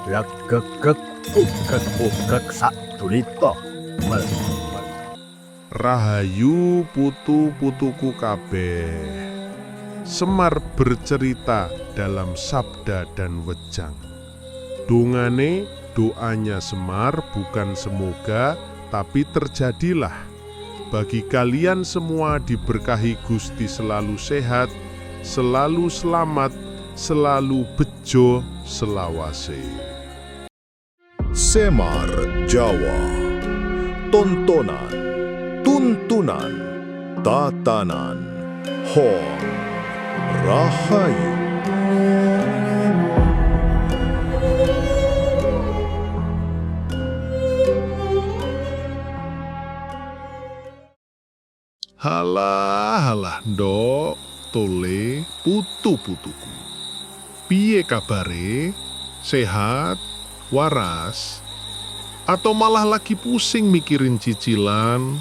Rakekek ukek sak tulita. Rahayu putu-putuku kabeh. Semar bercerita dalam sabda dan wejang. Dongane, doanya Semar bukan semoga, tapi terjadilah. Bagi kalian semua diberkahi Gusti selalu sehat, selalu selamat, selalu bejo selawase. Semar Jawa. Tontonan, tuntunan, tatanan, Hon Rahayu. Halah, ndok, tole, putu-putuku. Piye kabare? Sehat? Waras? Atau malah lagi pusing mikirin cicilan,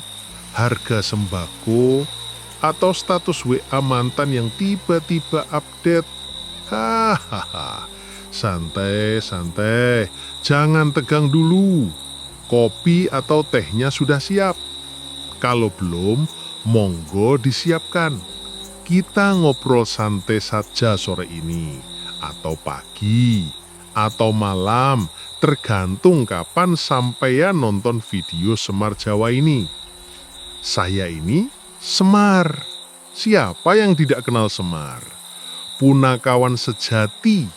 harga sembako, atau status WA mantan yang tiba-tiba update? Hahaha, santai, jangan tegang dulu. Kopi atau tehnya sudah siap? Kalau belum, monggo disiapkan. Kita ngobrol santai saja sore ini, atau pagi, atau malam, tergantung kapan sampeyan nonton video Semar Jawa ini. Saya ini Semar. Siapa yang tidak kenal Semar? Punakawan sejati,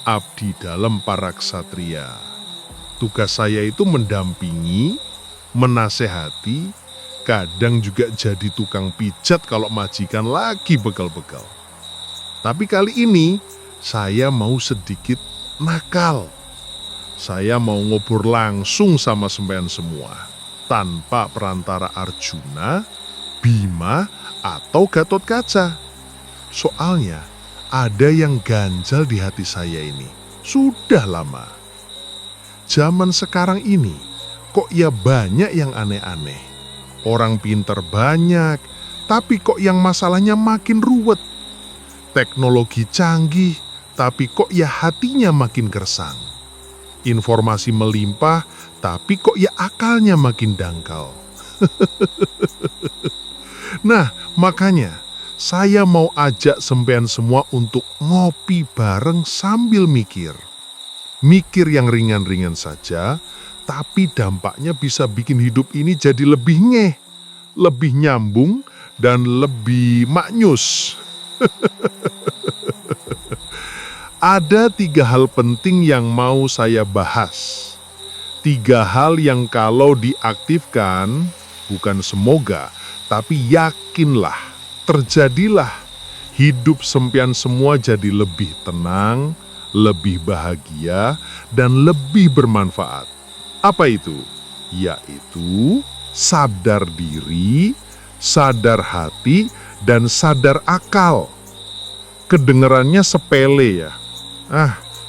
abdi dalam para ksatria. Tugas saya itu mendampingi, menasehati, kadang juga jadi tukang pijat kalau majikan lagi begal-begal. Tapi kali ini saya mau sedikit nakal. Saya mau ngobrol langsung sama sembayan semua, tanpa perantara Arjuna, Bima, atau Gatot Kaca. Soalnya ada yang ganjal di hati saya ini, sudah lama. Zaman sekarang ini, kok ya banyak yang aneh-aneh. Orang pinter banyak, tapi kok yang masalahnya makin ruwet. Teknologi canggih, tapi kok ya hatinya makin gersang. Informasi melimpah, tapi kok ya akalnya makin dangkal. Nah, makanya saya mau ajak sempean semua untuk ngopi bareng sambil mikir. Mikir yang ringan-ringan saja, tapi dampaknya bisa bikin hidup ini jadi lebih ngeh, lebih nyambung, dan lebih maknyus. Ada 3 hal penting yang mau saya bahas. 3 hal yang kalau diaktifkan, bukan semoga, tapi yakinlah, terjadilah. Hidup sempian semua jadi lebih tenang, lebih bahagia, dan lebih bermanfaat. Apa itu? Yaitu sadar diri, sadar hati, dan sadar akal. Kedengerannya sepele ya.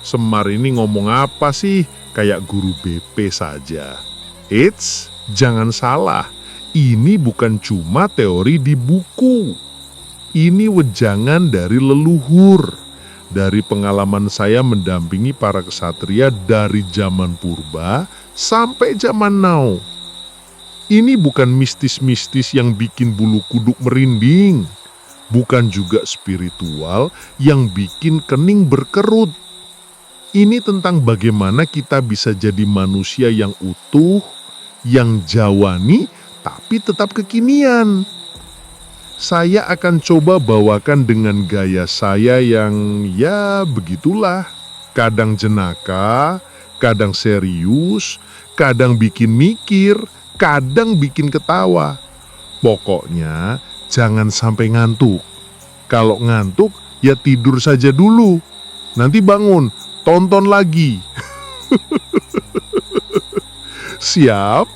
Semar ini ngomong apa sih? Kayak guru BP saja. Eits, jangan salah. Ini bukan cuma teori di buku. Ini wejangan dari leluhur. Dari pengalaman saya mendampingi para ksatria dari zaman purba sampai zaman now. Ini bukan mistis-mistis yang bikin bulu kuduk merinding. Bukan juga spiritual yang bikin kening berkerut. Ini tentang bagaimana kita bisa jadi manusia yang utuh, yang jawani, tapi tetap kekinian. Saya akan coba bawakan dengan gaya saya yang ya begitulah. Kadang jenaka, kadang serius, kadang bikin mikir, kadang bikin ketawa. Pokoknya jangan sampai ngantuk. Kalau ngantuk, ya tidur saja dulu. Nanti bangun, tonton lagi. Siap?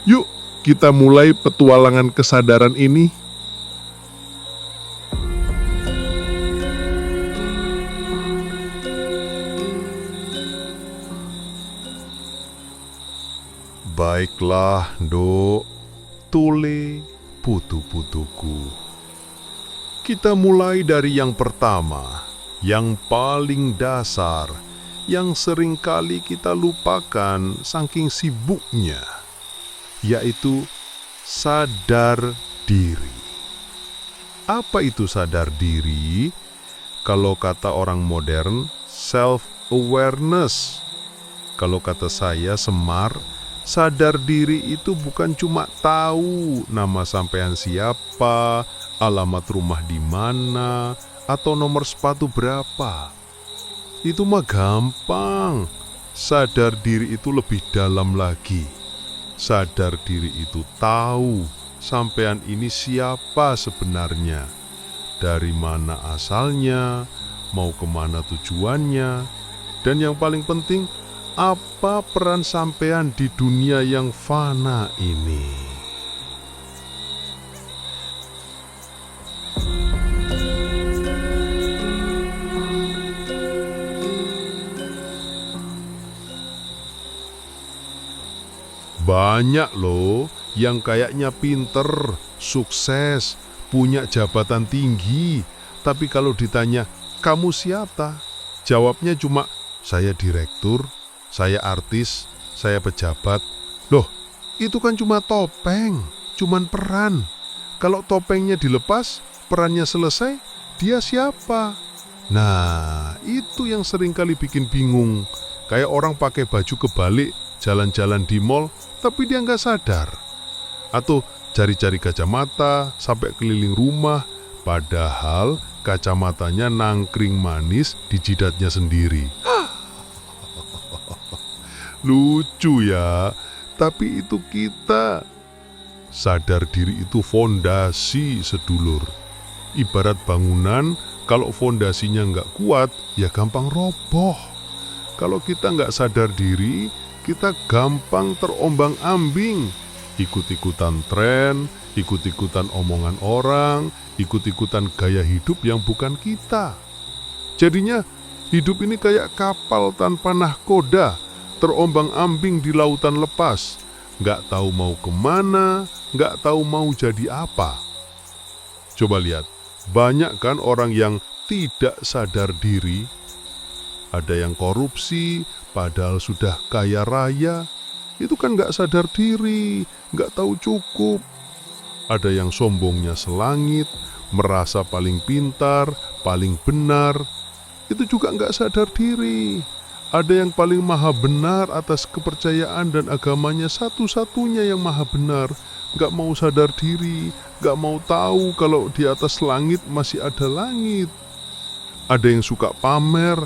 Yuk, kita mulai petualangan kesadaran ini. Baiklah, Nduk, Tule, putu-putuku. Kita mulai dari yang pertama, yang paling dasar, yang seringkali kita lupakan saking sibuknya, yaitu sadar diri. Apa itu sadar diri? Kalau kata orang modern, self-awareness. Kalau kata saya, Semar, sadar diri itu bukan cuma tahu nama sampean siapa, alamat rumah di mana, atau nomor sepatu berapa. Itu mah gampang. Sadar diri itu lebih dalam lagi. Sadar diri itu tahu sampean ini siapa sebenarnya, dari mana asalnya, mau kemana tujuannya, dan yang paling penting, apa peran sampean di dunia yang fana ini. Banyak loh yang kayaknya pinter, sukses, punya jabatan tinggi, tapi kalau ditanya, kamu siapa? Jawabnya cuma, saya direktur, saya artis, saya pejabat. Loh, itu kan cuma topeng, cuman peran. Kalau topengnya dilepas, perannya selesai, dia siapa? Nah, itu yang seringkali bikin bingung. Kayak orang pakai baju kebalik, jalan-jalan di mall, tapi dia nggak sadar. Atau cari-cari kacamata sampai keliling rumah, padahal kacamatanya nangkring manis di jidatnya sendiri. Lucu ya, tapi itu kita. Sadar diri itu fondasi, sedulur. Ibarat bangunan, kalau fondasinya nggak kuat, ya gampang roboh. Kalau kita nggak sadar diri, kita gampang terombang-ambing, ikut-ikutan tren, ikut-ikutan omongan orang, ikut-ikutan gaya hidup yang bukan kita. Jadinya hidup ini kayak kapal tanpa nahkoda, terombang-ambing di lautan lepas, nggak tahu mau kemana, nggak tahu mau jadi apa. Coba lihat, banyak kan orang yang tidak sadar diri. Ada yang korupsi, padahal sudah kaya raya, itu kan nggak sadar diri, nggak tahu cukup. Ada yang sombongnya selangit, merasa paling pintar, paling benar, itu juga nggak sadar diri. Ada yang paling maha benar atas kepercayaan dan agamanya satu-satunya yang maha benar, nggak mau sadar diri, nggak mau tahu kalau di atas langit masih ada langit. Ada yang suka pamer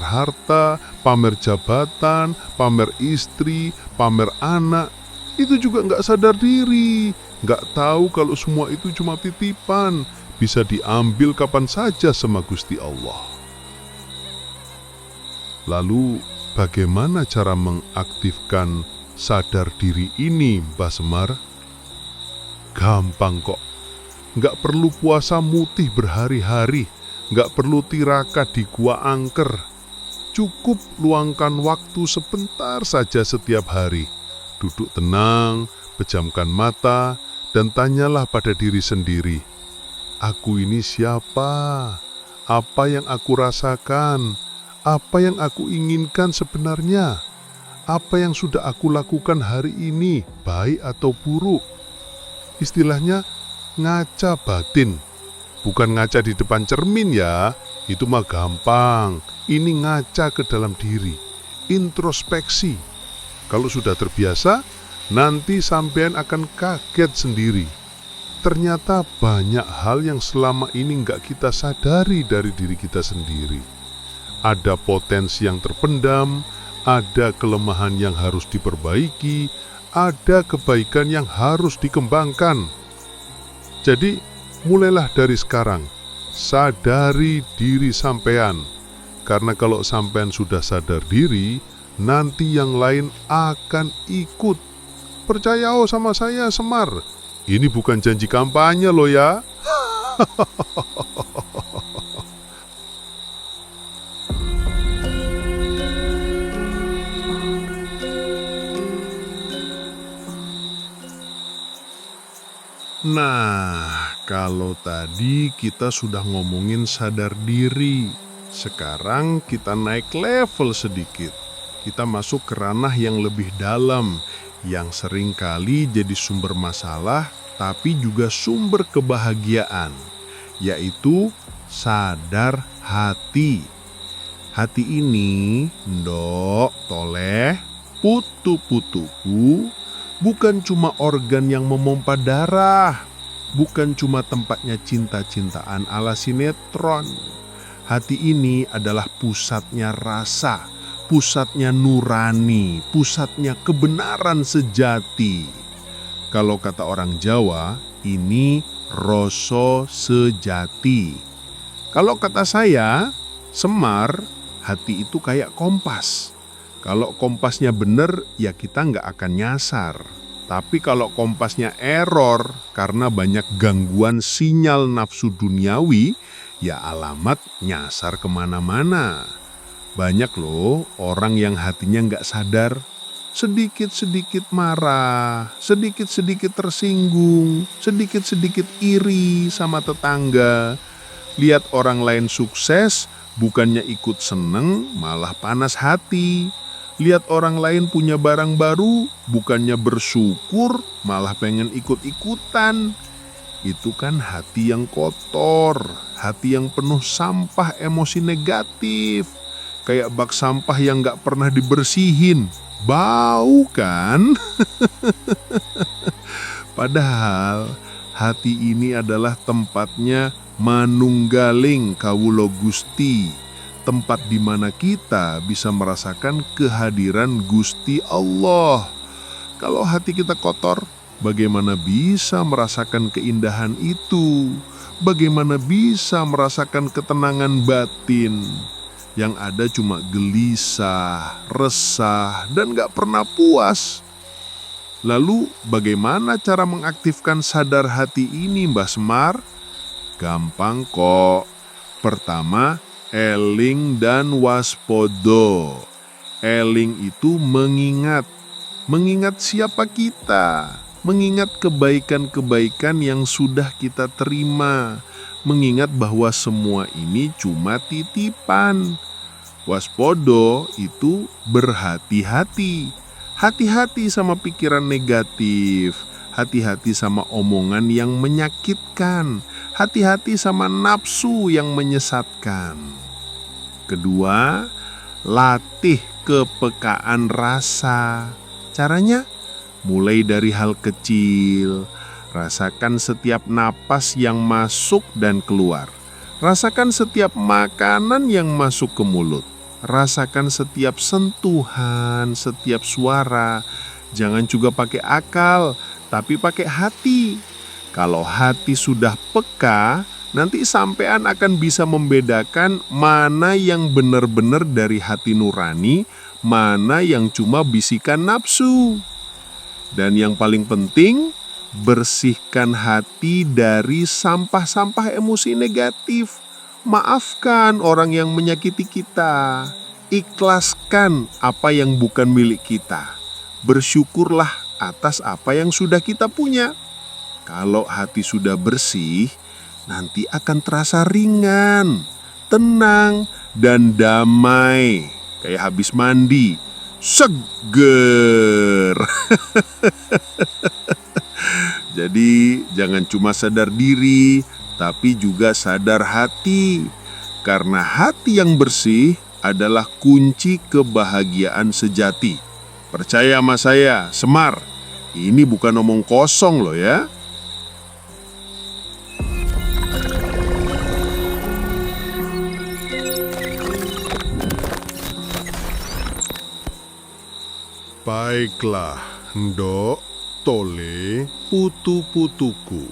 harta, pamer jabatan, pamer istri, pamer anak. Itu juga nggak sadar diri, nggak tahu kalau semua itu cuma titipan, bisa diambil kapan saja sama Gusti Allah. Lalu bagaimana cara mengaktifkan sadar diri ini, Mbah Semar? Gampang kok, nggak perlu puasa mutih berhari-hari, nggak perlu tirakat di gua angker. Cukup luangkan waktu sebentar saja setiap hari. Duduk tenang, pejamkan mata, dan tanyalah pada diri sendiri. Aku ini siapa? Apa yang aku rasakan? Apa yang aku inginkan sebenarnya? Apa yang sudah aku lakukan hari ini, baik atau buruk? Istilahnya ngaca batin. Bukan ngaca di depan cermin ya, itu mah gampang. Ini ngaca ke dalam diri, introspeksi. Kalau sudah terbiasa, nanti sampean akan kaget sendiri. Ternyata banyak hal yang selama ini nggak kita sadari dari diri kita sendiri. Ada potensi yang terpendam, ada kelemahan yang harus diperbaiki, ada kebaikan yang harus dikembangkan. Jadi, mulailah dari sekarang, sadari diri sampean. Karena kalau sampean sudah sadar diri, nanti yang lain akan ikut. Percaya sama saya, Semar. Ini bukan janji kampanye loh ya. Nah, kalau tadi kita sudah ngomongin sadar diri, Sekarang kita naik level sedikit. Kita masuk ke ranah yang lebih dalam, yang seringkali jadi sumber masalah, tapi juga sumber kebahagiaan, yaitu sadar hati. Hati ini, ndok, toleh, putu-putuku, bukan cuma organ yang memompa darah, bukan cuma tempatnya cinta-cintaan ala sinetron. Hati ini adalah pusatnya rasa, pusatnya nurani, pusatnya kebenaran sejati. Kalau kata orang Jawa, ini rasa sejati. Kalau kata saya, Semar, hati itu kayak kompas. Kalau kompasnya bener, ya kita nggak akan nyasar. Tapi kalau kompasnya error karena banyak gangguan sinyal nafsu duniawi, ya alamat nyasar kemana-mana. Banyak loh orang yang hatinya nggak sadar, sedikit-sedikit marah, sedikit-sedikit tersinggung, sedikit-sedikit iri sama tetangga. Lihat orang lain sukses, bukannya ikut seneng, malah panas hati. Lihat orang lain punya barang baru, bukannya bersyukur, malah pengen ikut-ikutan. Itu kan hati yang kotor, hati yang penuh sampah emosi negatif. Kayak bak sampah yang gak pernah dibersihin. Bau kan? Padahal hati ini adalah tempatnya manunggaling kawula Gusti, tempat di mana kita bisa merasakan kehadiran Gusti Allah. Kalau hati kita kotor, bagaimana bisa merasakan keindahan itu? Bagaimana bisa merasakan ketenangan batin? Yang ada cuma gelisah, resah, dan gak pernah puas. Lalu bagaimana cara mengaktifkan sadar hati ini, Mbah Semar? Gampang kok. Pertama, eling dan waspodo. Eling itu mengingat. Mengingat siapa kita. Mengingat kebaikan-kebaikan yang sudah kita terima. Mengingat bahwa semua ini cuma titipan. Waspodo itu berhati-hati. Hati-hati sama pikiran negatif. Hati-hati sama omongan yang menyakitkan. Hati-hati sama nafsu yang menyesatkan. Kedua, latih kepekaan rasa. Caranya mulai dari hal kecil. Rasakan setiap napas yang masuk dan keluar. Rasakan setiap makanan yang masuk ke mulut. Rasakan setiap sentuhan, setiap suara. Jangan juga pakai akal, tapi pakai hati. Kalau hati sudah peka, nanti sampean akan bisa membedakan mana yang benar-benar dari hati nurani, mana yang cuma bisikan nafsu. Dan yang paling penting, bersihkan hati dari sampah-sampah emosi negatif. Maafkan orang yang menyakiti kita. Ikhlaskan apa yang bukan milik kita. Bersyukurlah atas apa yang sudah kita punya. Kalau hati sudah bersih, nanti akan terasa ringan, tenang, dan damai. Kayak habis mandi, seger. Jadi jangan cuma sadar diri, tapi juga sadar hati. Karena hati yang bersih adalah kunci kebahagiaan sejati. Percaya sama saya, Semar. Ini bukan omong kosong loh ya. Baiklah, ndok, tole, putu-putuku.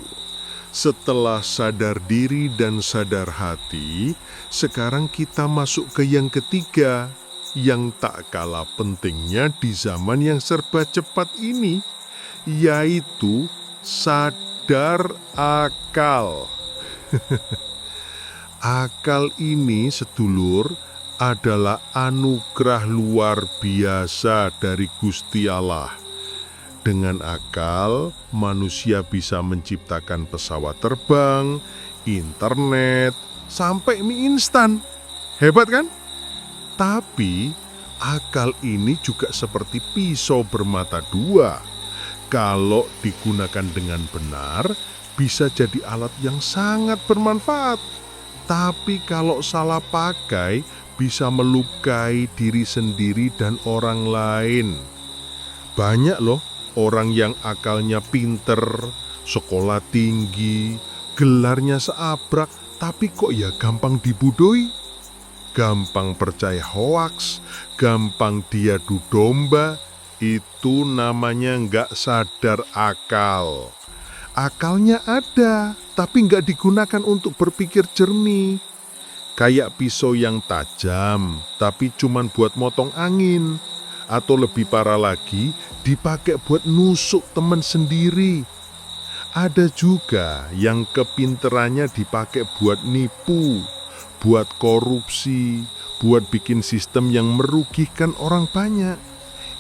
Setelah sadar diri dan sadar hati, sekarang kita masuk ke yang ketiga, yang tak kalah pentingnya di zaman yang serba cepat ini, yaitu sadar akal. Akal ini, sedulur, adalah anugerah luar biasa dari Gusti Allah. Dengan akal, manusia bisa menciptakan pesawat terbang, internet, sampai mie instan. Hebat kan? Tapi akal ini juga seperti pisau bermata dua. Kalau digunakan dengan benar, bisa jadi alat yang sangat bermanfaat. Tapi kalau salah pakai, bisa melukai diri sendiri dan orang lain. Banyak loh orang yang akalnya pinter, sekolah tinggi, gelarnya seabrak, tapi kok ya gampang dibodohi, gampang percaya hoaks, gampang diadu domba. Itu namanya nggak sadar akal. Akalnya ada, tapi nggak digunakan untuk berpikir jernih. Kayak pisau yang tajam, tapi cuman buat motong angin. Atau lebih parah lagi, dipakai buat nusuk teman sendiri. Ada juga yang kepinterannya dipakai buat nipu, buat korupsi, buat bikin sistem yang merugikan orang banyak.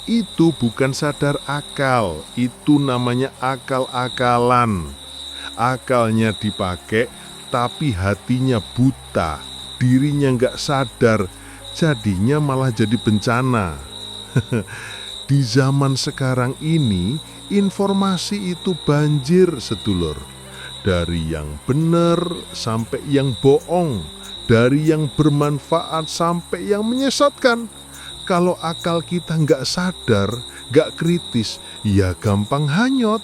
Itu bukan sadar akal, itu namanya akal-akalan. Akalnya dipakai, tapi hatinya buta, dirinya nggak sadar, jadinya malah jadi bencana. Di zaman sekarang ini, informasi itu banjir sedulur. Dari yang benar sampai yang bohong, dari yang bermanfaat sampai yang menyesatkan. Kalau akal kita nggak sadar, nggak kritis, ya gampang hanyut,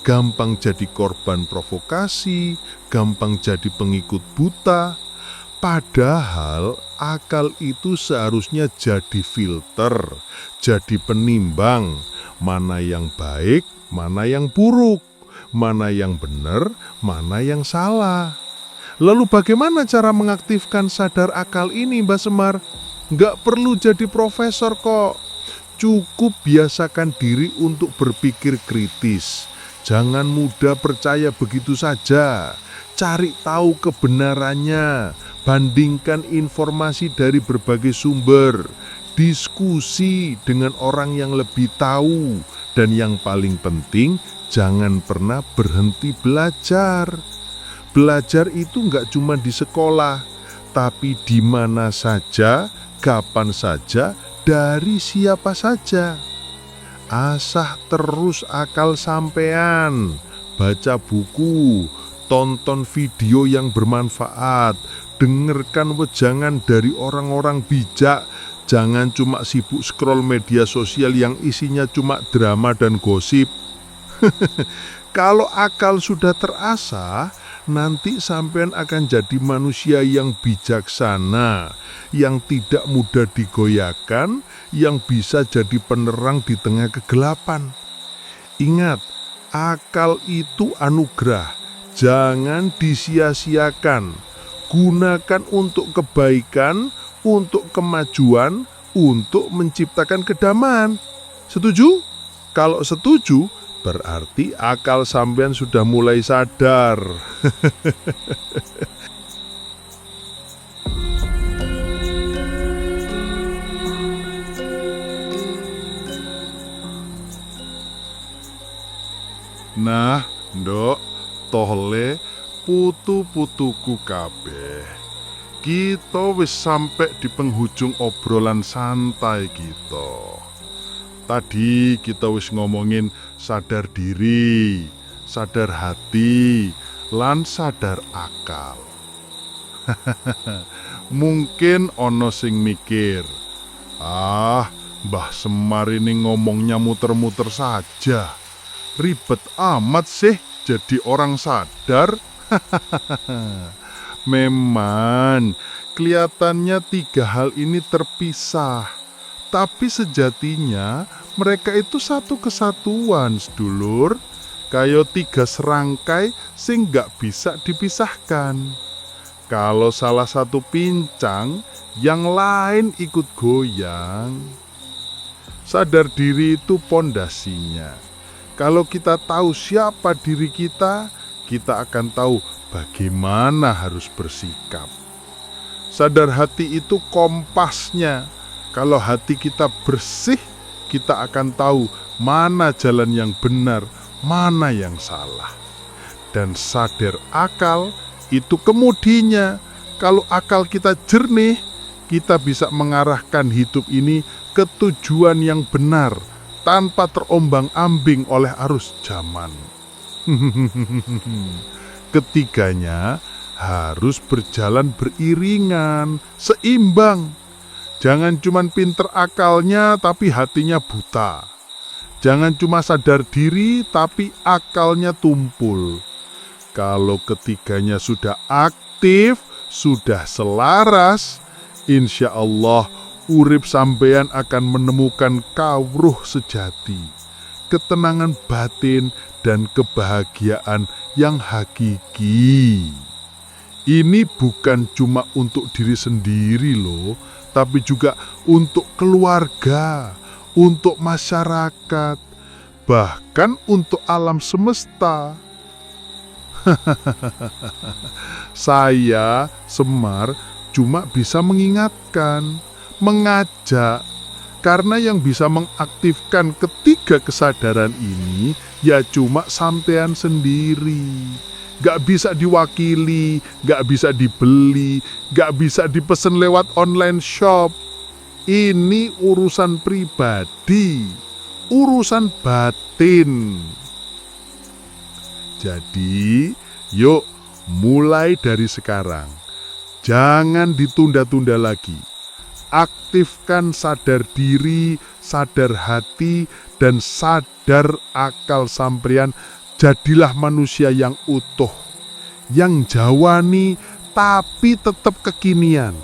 gampang jadi korban provokasi, gampang jadi pengikut buta. Padahal akal itu seharusnya jadi filter, jadi penimbang, mana yang baik, mana yang buruk, mana yang benar, mana yang salah. Lalu bagaimana cara mengaktifkan sadar akal ini, Mbak Semar? Nggak perlu jadi profesor kok. Cukup biasakan diri untuk berpikir kritis. Jangan mudah percaya begitu saja. Cari tahu kebenarannya. Bandingkan informasi dari berbagai sumber. Diskusi dengan orang yang lebih tahu. Dan yang paling penting, jangan pernah berhenti belajar. Belajar itu nggak cuma di sekolah, tapi di mana saja, kapan saja, dari siapa saja. Asah terus akal sampean, baca buku, tonton video yang bermanfaat, dengarkan wejangan dari orang-orang bijak. Jangan cuma sibuk scroll media sosial yang isinya cuma drama dan gosip. Kalau akal sudah terasah, nanti sampean akan jadi manusia yang bijaksana, yang tidak mudah digoyahkan, yang bisa jadi penerang di tengah kegelapan. Ingat, akal itu anugerah, jangan disia-siakan. Gunakan untuk kebaikan, untuk kemajuan, untuk menciptakan kedamaian. Setuju? Kalau setuju, berarti akal sampean sudah mulai sadar. Nah, ndok, tohle putu-putuku kabeh. Kita wis sampai di penghujung obrolan santai kita. Tadi kita wis ngomongin sadar diri, sadar hati, lan sadar akal. Mungkin ono sing mikir, Mbah Semar ini ngomongnya muter-muter saja. Ribet amat sih jadi orang sadar. Memang kelihatannya tiga hal ini terpisah, tapi sejatinya mereka itu satu kesatuan, sedulur. Kayak tiga serangkai sing gak bisa dipisahkan. Kalau salah satu pincang, yang lain ikut goyang. Sadar diri itu pondasinya. Kalau kita tahu siapa diri kita akan tahu bagaimana harus bersikap. Sadar hati itu kompasnya. Kalau hati kita bersih, kita akan tahu mana jalan yang benar, mana yang salah. Dan sadar akal itu kemudinya. Kalau akal kita jernih, kita bisa mengarahkan hidup ini ke tujuan yang benar tanpa terombang-ambing oleh arus zaman. Ketiganya harus berjalan beriringan, seimbang. Jangan cuma pinter akalnya tapi hatinya buta. Jangan cuma sadar diri tapi akalnya tumpul. Kalau ketiganya sudah aktif, sudah selaras, insya Allah urip sampeyan akan menemukan kawruh sejati, ketenangan batin dan kebahagiaan yang hakiki. Ini bukan cuma untuk diri sendiri loh, tapi juga untuk keluarga, untuk masyarakat, bahkan untuk alam semesta. Saya, Semar, cuma bisa mengingatkan, mengajak, karena yang bisa mengaktifkan ketiga kesadaran ini ya cuma sampean sendiri. Gak bisa diwakili, gak bisa dibeli, gak bisa dipesen lewat online shop. Ini urusan pribadi, urusan batin. Jadi, yuk mulai dari sekarang. Jangan ditunda-tunda lagi. Aktifkan sadar diri, sadar hati, dan sadar akal sampeyan. Jadilah manusia yang utuh, yang jawani tapi tetap kekinian.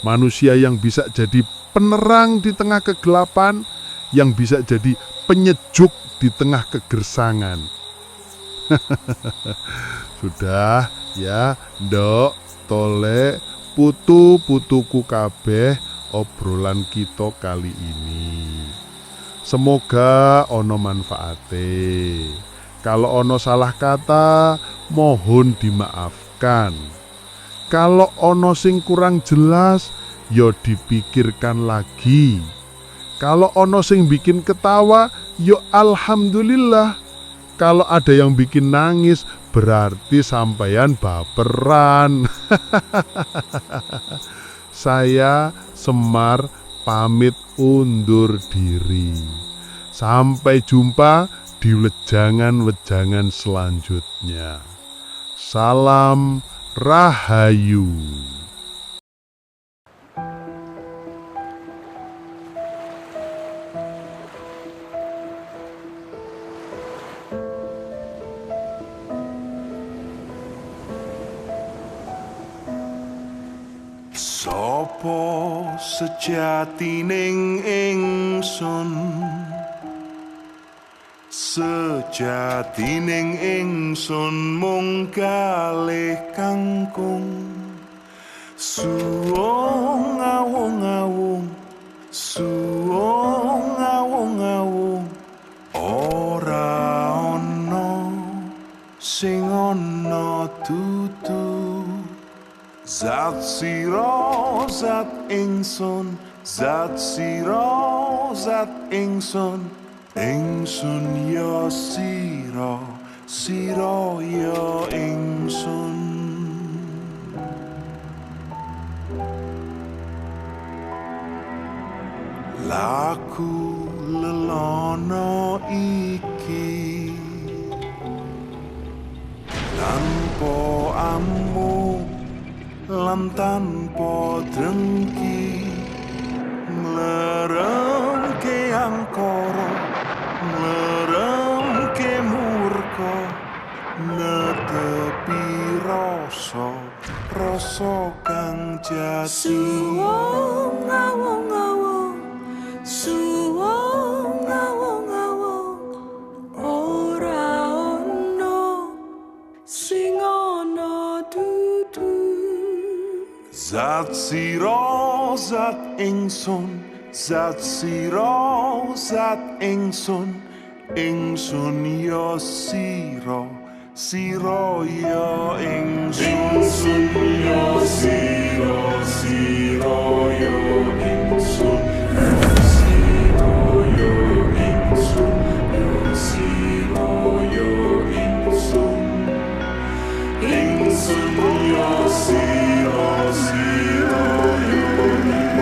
Manusia yang bisa jadi penerang di tengah kegelapan, yang bisa jadi penyejuk di tengah kegersangan. Sudah ya, Ndok, Tole, putu-putuku kabeh obrolan kita kali ini. Semoga ono manfaate. Kalau ono salah kata, mohon dimaafkan. Kalau ono sing kurang jelas, yo dipikirkan lagi. Kalau ono sing bikin ketawa, yo alhamdulillah. Kalau ada yang bikin nangis, berarti sampeyan baperan. Saya, Semar, pamit undur diri. Sampai jumpa di wejangan-wejangan selanjutnya. Salam Rahayu. Sopo sejatining ingsun, sejatining ingsun mung kalih kangkung, suwung ngawung-ngawung, suwung ngawung-ngawung, ora ana sing ana dudu. Zat sira zat ingsun, zat sira zat ingsun, ingsun ya sira, sira ya ingsun. Laku lelono iki tanpa amu lan tanpa drengki, nglerengke angkara, nglerengke murka, netepi rasa kang jati. Suwung ngawung-ngawung, suwung ngawung-ngawung, ora ono sing ana dudu. Zat sira zat ingsun, zat sira zat ingsun, ingsun ya sira, sira ya ingsun. Ingsun ya sira, sira ya ingsun, sira ya ingsun, sira ya ingsun. Ingsun ya sira, sira ya ingsun.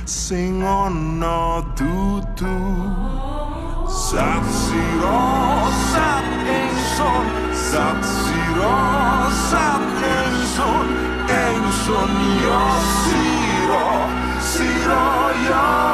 sing ana dudu zat sira zat ingsun zat sira zat ingsun ya sira sira ya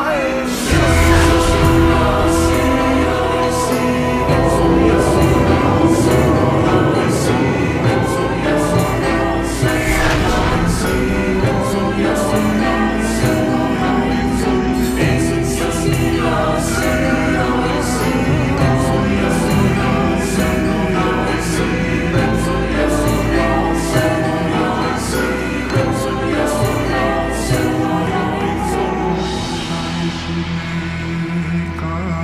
Ka